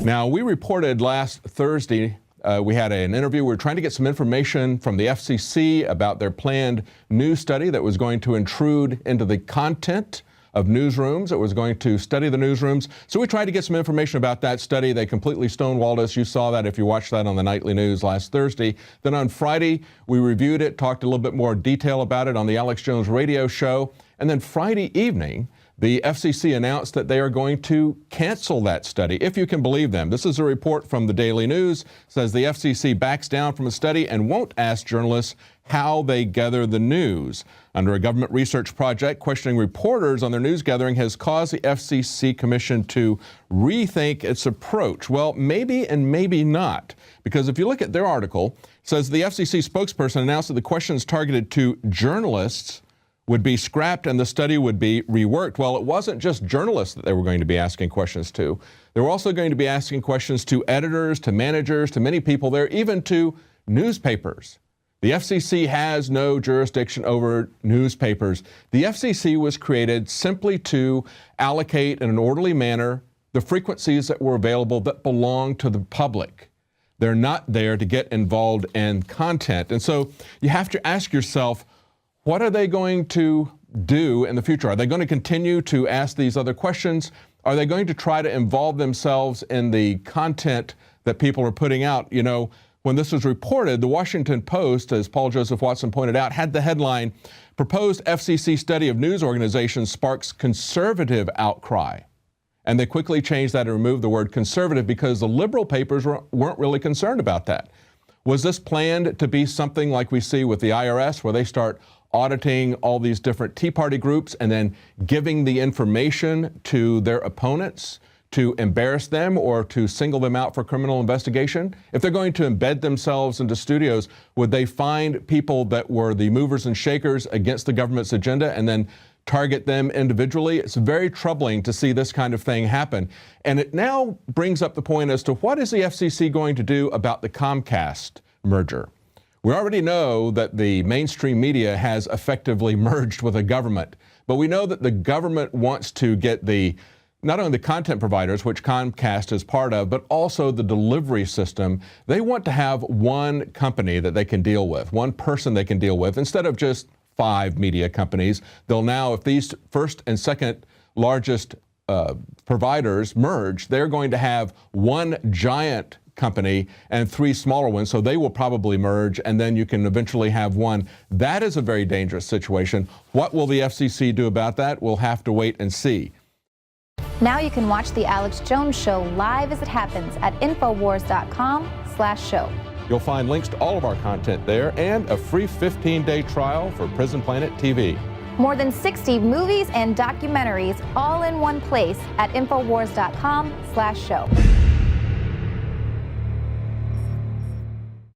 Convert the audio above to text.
Now, we reported last Thursday, we had an interview. We were trying to get some information from the FCC about their planned news study that was going to intrude into the content of newsrooms. It was going to study the newsrooms. So we tried to get some information about that study. They completely stonewalled us. You saw that if you watched that on the nightly news last Thursday. Then on Friday, we reviewed it, talked a little bit more detail about it on the Alex Jones radio show. And then Friday evening, the FCC announced that they are going to cancel that study, if you can believe them. This is a report from the Daily News. It says the FCC backs down from a study and won't ask journalists how they gather the news. Under a government research project, questioning reporters on their news gathering has caused the FCC Commission to rethink its approach. Well, maybe and maybe not, because if you look at their article, it says the FCC spokesperson announced that the questions targeted to journalists would be scrapped and the study would be reworked. Well, it wasn't just journalists that they were going to be asking questions to. They were also going to be asking questions to editors, to managers, to many people there, even to newspapers. The FCC has no jurisdiction over newspapers. The FCC was created simply to allocate in an orderly manner the frequencies that were available that belong to the public. They're not there to get involved in content. And so you have to ask yourself, what are they going to do in the future? Are they going to continue to ask these other questions? Are they going to try to involve themselves in the content that people are putting out? You know, when this was reported, the Washington Post, as Paul Joseph Watson pointed out, had the headline, "Proposed FCC Study of News Organizations Sparks Conservative Outcry." And they quickly changed that and removed the word conservative because the liberal papers weren't really concerned about that. Was this planned to be something like we see with the IRS, where they start auditing all these different Tea Party groups and then giving the information to their opponents to embarrass them or to single them out for criminal investigation? If they're going to embed themselves into studios, would they find people that were the movers and shakers against the government's agenda and then target them individually? It's very troubling to see this kind of thing happen. And it now brings up the point as to what is the FCC going to do about the Comcast merger? We already know that the mainstream media has effectively merged with the government, but we know that the government wants to get not only the content providers, which Comcast is part of, but also the delivery system. They want to have one company that they can deal with, one person they can deal with, instead of just 5 media companies. They'll now, if these first and second largest providers merge, they're going to have one giant company and 3 smaller ones, so they will probably merge, and then you can eventually have one. That is a very dangerous situation. What will the FCC do about that? We'll have to wait and see. Now you can watch The Alex Jones Show live as it happens at Infowars.com/show. You'll find links to all of our content there and a free 15-day trial for Prison Planet TV. More than 60 movies and documentaries all in one place at Infowars.com/show.